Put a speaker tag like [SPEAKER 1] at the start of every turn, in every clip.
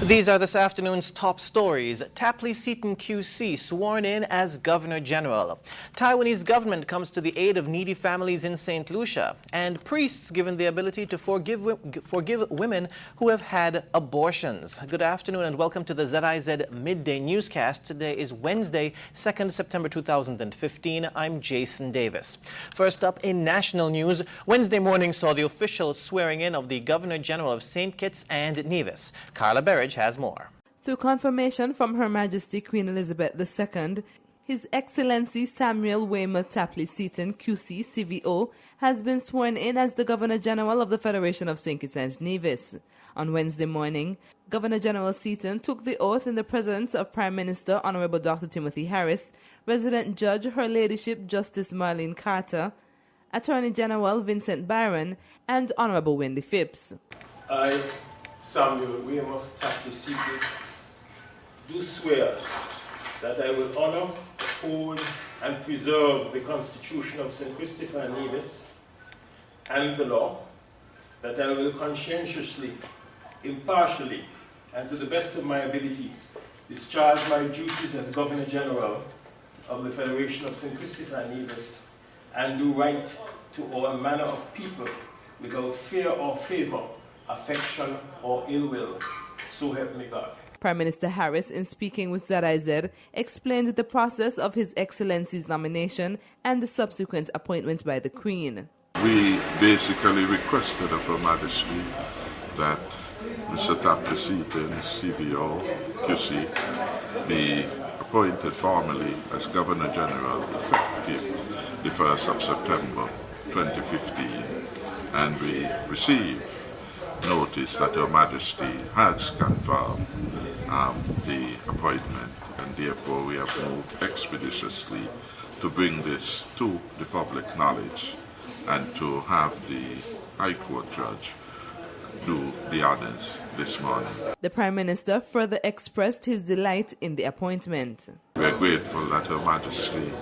[SPEAKER 1] These are this afternoon's top stories. Tapley Seton QC sworn in as Governor General. Taiwanese government comes to the aid of needy families in St. Lucia. And priests given the ability to forgive women who have had abortions. Good afternoon and welcome to the ZIZ Midday Newscast. Today is Wednesday, 2nd September 2015. I'm Jason Davis. First up in national news, Wednesday morning saw the official swearing in of the Governor General of St. Kitts and Nevis. Carla Berridge has more.
[SPEAKER 2] Through confirmation from Her Majesty Queen Elizabeth II, His Excellency Samuel Waymer Tapley Seton, QC, CVO, has been sworn in as the Governor General of the Federation of St. Kitts and Nevis. On Wednesday morning, Governor General Seton took the oath in the presence of Prime Minister Honorable Dr. Timothy Harris, Resident Judge Her Ladyship Justice Marlene Carter, Attorney General Vincent Byron, and Honorable Wendy Phipps.
[SPEAKER 3] I, Samuel Waymer Tapley Seton, do swear that I will honor, uphold, and preserve the Constitution of St. Christopher and Nevis and the law, that I will conscientiously, impartially, and to the best of my ability discharge my duties as Governor General of the Federation of St. Christopher and Nevis and do right to all manner of people without fear or favor, affection or ill will. So help me God.
[SPEAKER 2] Prime Minister Harris, in speaking with ZIZ, explained the process of His Excellency's nomination and the subsequent appointment by the Queen.
[SPEAKER 4] We basically requested of Her Majesty that Mr. Tapley Seton, CVO, QC, be appointed formally as Governor General effective the 1st of September 2015, and we received notice that Her Majesty has confirmed the appointment, and therefore we have moved expeditiously to bring this to the public knowledge and to have the High Court judge do the honors this morning.
[SPEAKER 2] The Prime Minister further expressed his delight in the appointment.
[SPEAKER 4] We are grateful that Her Majesty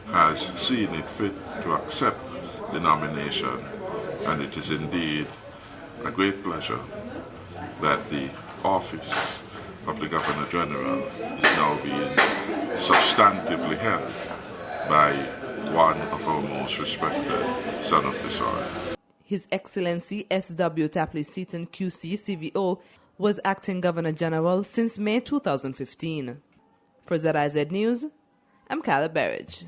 [SPEAKER 4] has seen it fit to accept the nomination, and it is indeed a great pleasure that the office of the Governor General is now being substantively held by one of our most respected son of the soil.
[SPEAKER 2] His Excellency S.W. Tapley Seton, QC, CVO, was acting Governor General since May 2015. For ZIZ News, I'm Carla Berridge.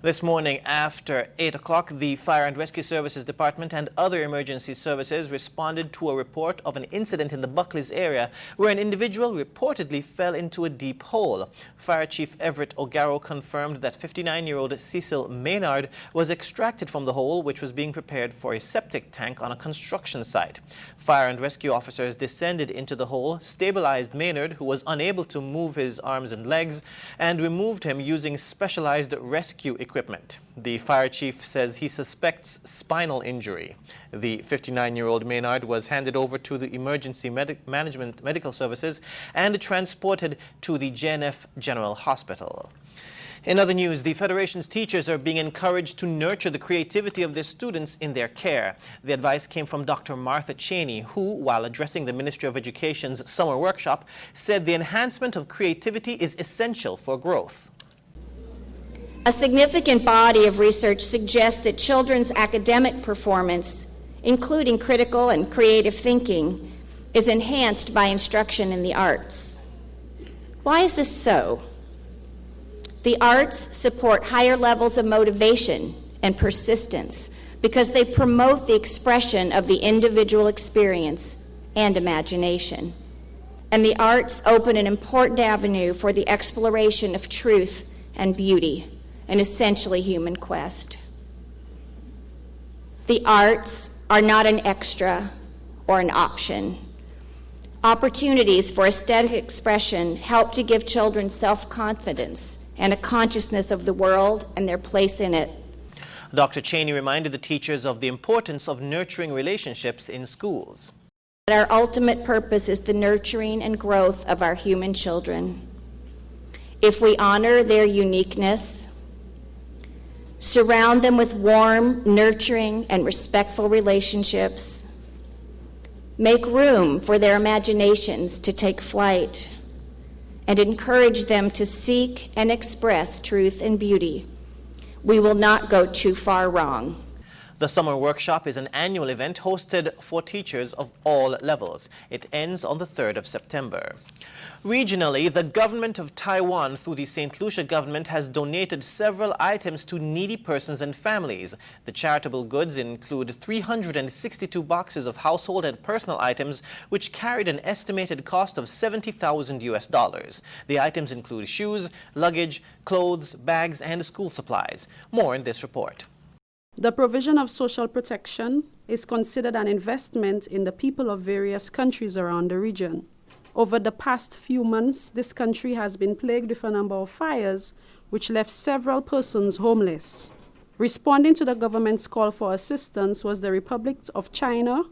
[SPEAKER 1] This morning after 8 o'clock, the Fire and Rescue Services Department and other emergency services responded to a report of an incident in the Buckleys area where an individual reportedly fell into a deep hole. Fire Chief Everett O'Garrow confirmed that 59-year-old Cecil Maynard was extracted from the hole, which was being prepared for a septic tank on a construction site. Fire and rescue officers descended into the hole, stabilized Maynard, who was unable to move his arms and legs, and removed him using specialized rescue equipment. The fire chief says he suspects spinal injury. The 59-year-old Maynard was handed over to the Emergency Medical Services and transported to the JNF General Hospital. In other news, the Federation's teachers are being encouraged to nurture the creativity of their students in their care. The advice came from Dr. Martha Cheney, who, while addressing the Ministry of Education's summer workshop, said the enhancement of creativity is essential for growth.
[SPEAKER 5] A significant body of research suggests that children's academic performance, including critical and creative thinking, is enhanced by instruction in the arts. Why is this so? The arts support higher levels of motivation and persistence because they promote the expression of the individual experience and imagination. And the arts open an important avenue for the exploration of truth and beauty, an essentially human quest. The arts are not an extra or an option. Opportunities for aesthetic expression help to give children self-confidence and a consciousness of the world and their place in it.
[SPEAKER 1] Dr. Cheney reminded the teachers of the importance of nurturing relationships in schools.
[SPEAKER 5] Our ultimate purpose is the nurturing and growth of our human children. If we honor their uniqueness, surround them with warm, nurturing, and respectful relationships, Make room for their imaginations to take flight, and encourage them to seek and express truth and beauty. We will not go too far wrong.
[SPEAKER 1] The summer workshop is an annual event hosted for teachers of all levels. It ends on the 3rd of September. Regionally, the government of Taiwan, through the St. Lucia government, has donated several items to needy persons and families. The charitable goods include 362 boxes of household and personal items, which carried an estimated cost of $70,000. The items include shoes, luggage, clothes, bags, and school supplies. More in this report.
[SPEAKER 6] The provision of social protection is considered an investment in the people of various countries around the region. Over the past few months, this country has been plagued with a number of fires, which left several persons homeless. Responding to the government's call for assistance was the Republic of China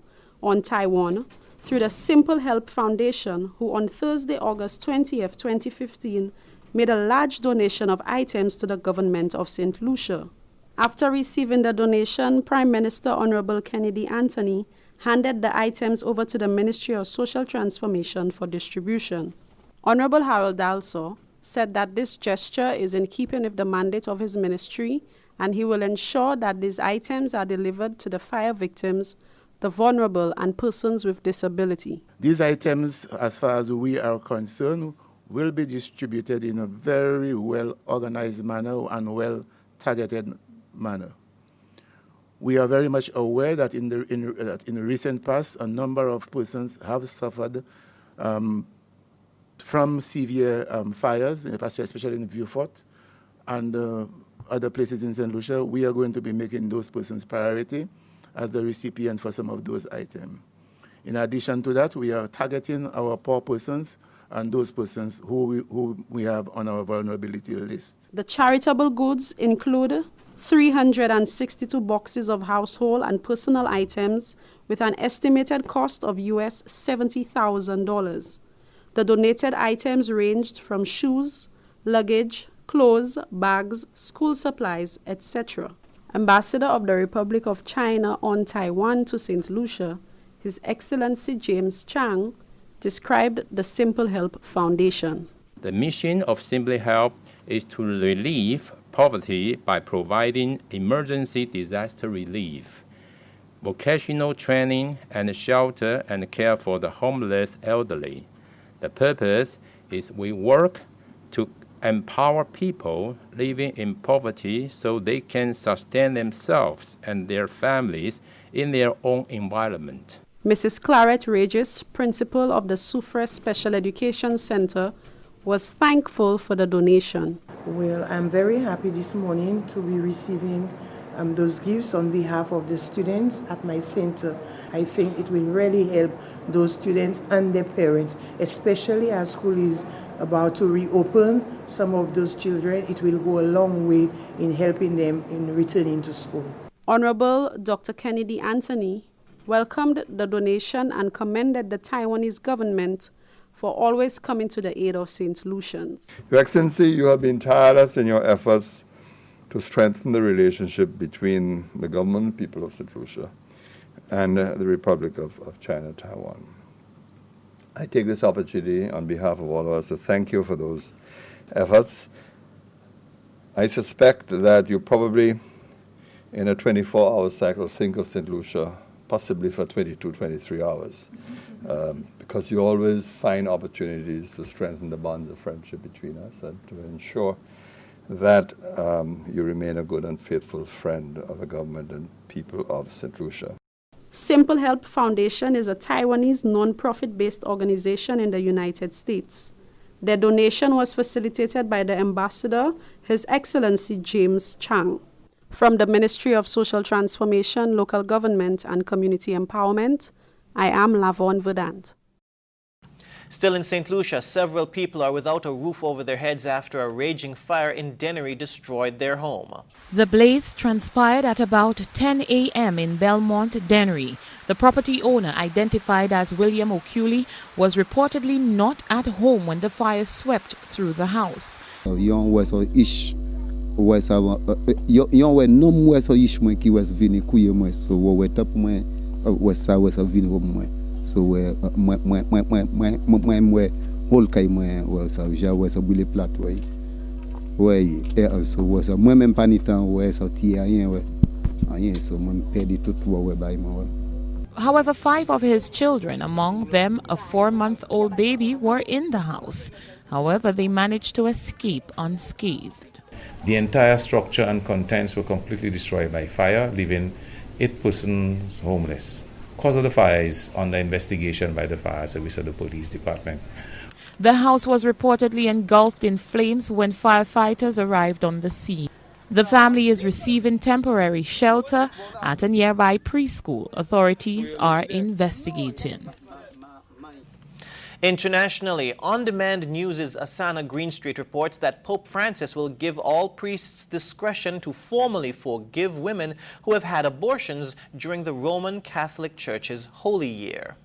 [SPEAKER 6] on Taiwan through the Simple Help Foundation, who on Thursday, August 20th, 2015, made a large donation of items to the government of St. Lucia. After receiving the donation, Prime Minister Honorable Kennedy Anthony handed the items over to the Ministry of Social Transformation for distribution. Honorable Harold Dalso said that this gesture is in keeping with the mandate of his ministry, and he will ensure that these items are delivered to the fire victims, the vulnerable, and persons with disability.
[SPEAKER 7] These items, as far as we are concerned, will be distributed in a very well-organized manner and well-targeted manner. We are very much aware that in the recent past, a number of persons have suffered from severe fires, in the past, especially in Vieux-Fort and other places in St. Lucia. We are going to be making those persons priority as the recipients for some of those items. In addition to that, we are targeting our poor persons and those persons who we have on our vulnerability list.
[SPEAKER 6] The charitable goods include 362 boxes of household and personal items with an estimated cost of US $70,000. The donated items ranged from shoes, luggage, clothes, bags, school supplies, etc. Ambassador of the Republic of China on Taiwan to St. Lucia, His Excellency James Chang, described the Simple Help Foundation.
[SPEAKER 8] The mission of Simple Help is to relieve poverty by providing emergency disaster relief, vocational training, and shelter and care for the homeless elderly. The purpose is we work to empower people living in poverty so they can sustain themselves and their families in their own environment.
[SPEAKER 6] Mrs. Claret Regis, principal of the Soufre Special Education Center, was thankful for the donation.
[SPEAKER 9] Well, I'm very happy this morning to be receiving those gifts on behalf of the students at my center. I think it will really help those students and their parents, especially as school is about to reopen. Some of those children, it will go a long way in helping them in returning to school.
[SPEAKER 6] Honorable Dr. Kennedy Anthony welcomed the donation and commended the Taiwanese government for always coming to the aid of St. Lucians.
[SPEAKER 10] Your Excellency, you have been tireless in your efforts to strengthen the relationship between the government and people of St. Lucia and the Republic of China, Taiwan. I take this opportunity on behalf of all of us to thank you for those efforts. I suspect that you probably, in a 24-hour cycle, think of St. Lucia possibly for 22, 23 hours, because you always find opportunities to strengthen the bonds of friendship between us and to ensure that you remain a good and faithful friend of the government and people of St. Lucia.
[SPEAKER 6] Simple Help Foundation is a Taiwanese non-profit-based organization in the United States. Their donation was facilitated by the Ambassador, His Excellency James Chang. From the Ministry of Social Transformation, Local Government and Community Empowerment, I am Lavon Verdant.
[SPEAKER 1] Still in St. Lucia, several people are without a roof over their heads after a raging fire in Dennery destroyed their home.
[SPEAKER 11] The blaze transpired at about 10 a.m. in Belmont, Dennery. The property owner, identified as William O'Culey, was reportedly not at home when the fire swept through the house.
[SPEAKER 12] Yon wè nom wè so yish mwen ki wè vini kouye mwen so wè tap mwen wè sa wè sa vini wè mwen So we whole kai was a ja was a bully plat way. Way also was a moment panitan was a tia so paid it to by more.
[SPEAKER 11] However, 5 of his children, among them a 4-month-old baby, were in the house. However, they managed to escape unscathed.
[SPEAKER 13] The entire structure and contents were completely destroyed by fire, leaving 8 persons homeless. Cause of the fire is under investigation by the fire service of the police department.
[SPEAKER 11] The house was reportedly engulfed in flames when firefighters arrived on the scene. The family is receiving temporary shelter at a nearby preschool. Authorities are investigating.
[SPEAKER 1] Internationally, On Demand News' Asana Greenstreet reports that Pope Francis will give all priests discretion to formally forgive women who have had abortions during the Roman Catholic Church's Holy Year.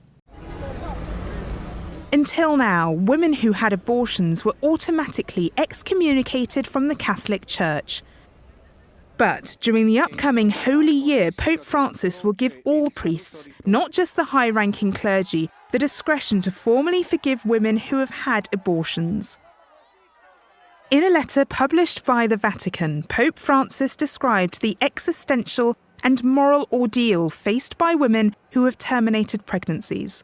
[SPEAKER 14] Until now, women who had abortions were automatically excommunicated from the Catholic Church. But during the upcoming Holy Year, Pope Francis will give all priests, not just the high-ranking clergy, the discretion to formally forgive women who have had abortions. In a letter published by the Vatican, Pope Francis described the existential and moral ordeal faced by women who have terminated pregnancies.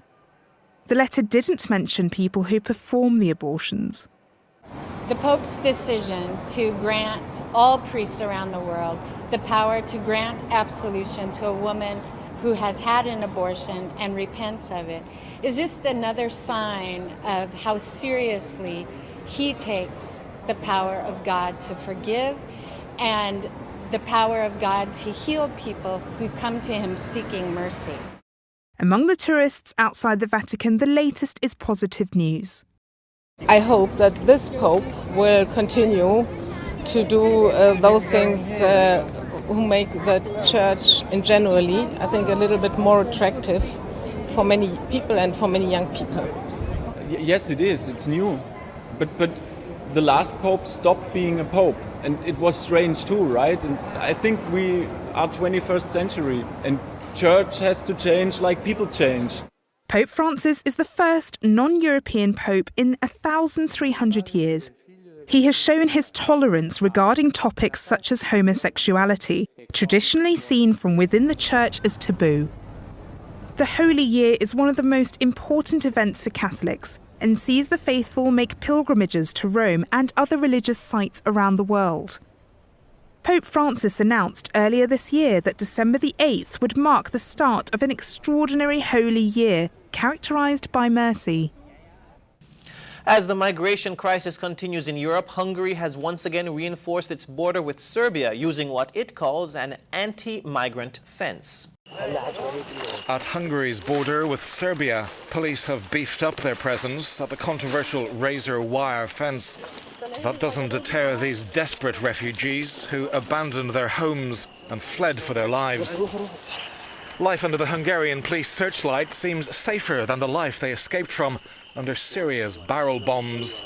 [SPEAKER 14] The letter didn't mention people who perform the abortions.
[SPEAKER 15] The Pope's decision to grant all priests around the world the power to grant absolution to a woman who has had an abortion and repents of it is just another sign of how seriously he takes the power of God to forgive and the power of God to heal people who come to him seeking mercy.
[SPEAKER 14] Among the tourists outside the Vatican, the latest is positive news.
[SPEAKER 16] I hope that this Pope will continue to do those things who make the church in generally, I think, a little bit more attractive for many people and for many young people.
[SPEAKER 17] Yes, it is. It's new. But the last Pope stopped being a Pope. And it was strange too, right? And I think we are 21st century and church has to change like people change.
[SPEAKER 14] Pope Francis is the first non-European pope in 1,300 years. He has shown his tolerance regarding topics such as homosexuality, traditionally seen from within the church as taboo. The Holy Year is one of the most important events for Catholics and sees the faithful make pilgrimages to Rome and other religious sites around the world. Pope Francis announced earlier this year that December the 8th would mark the start of an extraordinary Holy Year characterised by mercy.
[SPEAKER 1] As the migration crisis continues in Europe, Hungary has once again reinforced its border with Serbia using what it calls an anti-migrant fence.
[SPEAKER 18] At Hungary's border with Serbia, police have beefed up their presence at the controversial razor wire fence. That doesn't deter these desperate refugees who abandoned their homes and fled for their lives. Life under the Hungarian police searchlight seems safer than the life they escaped from under Syria's barrel bombs.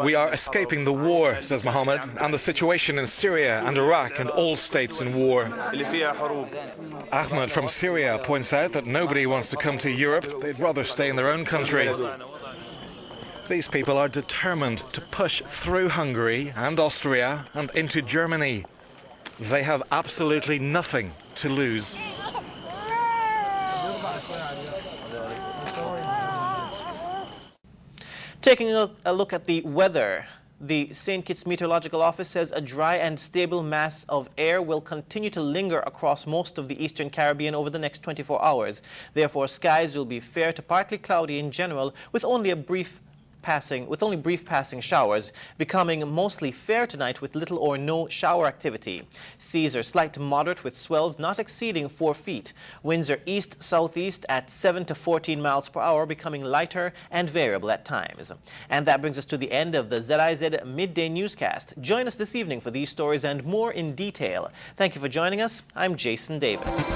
[SPEAKER 18] We are escaping the war, says Mohammed, and the situation in Syria and Iraq and all states in war. Ahmed from Syria points out that nobody wants to come to Europe. They'd rather stay in their own country. These people are determined to push through Hungary and Austria and into Germany. They have absolutely nothing to lose.
[SPEAKER 1] Taking a look at the weather, the St. Kitts Meteorological Office says a dry and stable mass of air will continue to linger across most of the eastern Caribbean over the next 24 hours. Therefore, skies will be fair to partly cloudy in general, with only brief passing showers, becoming mostly fair tonight with little or no shower activity. Seas are slight to moderate with swells not exceeding 4 feet. Winds are east-southeast at 7 to 14 miles per hour, becoming lighter and variable at times. And that brings us to the end of the ZIZ Midday Newscast. Join us this evening for these stories and more in detail. Thank you for joining us. I'm Jason Davis.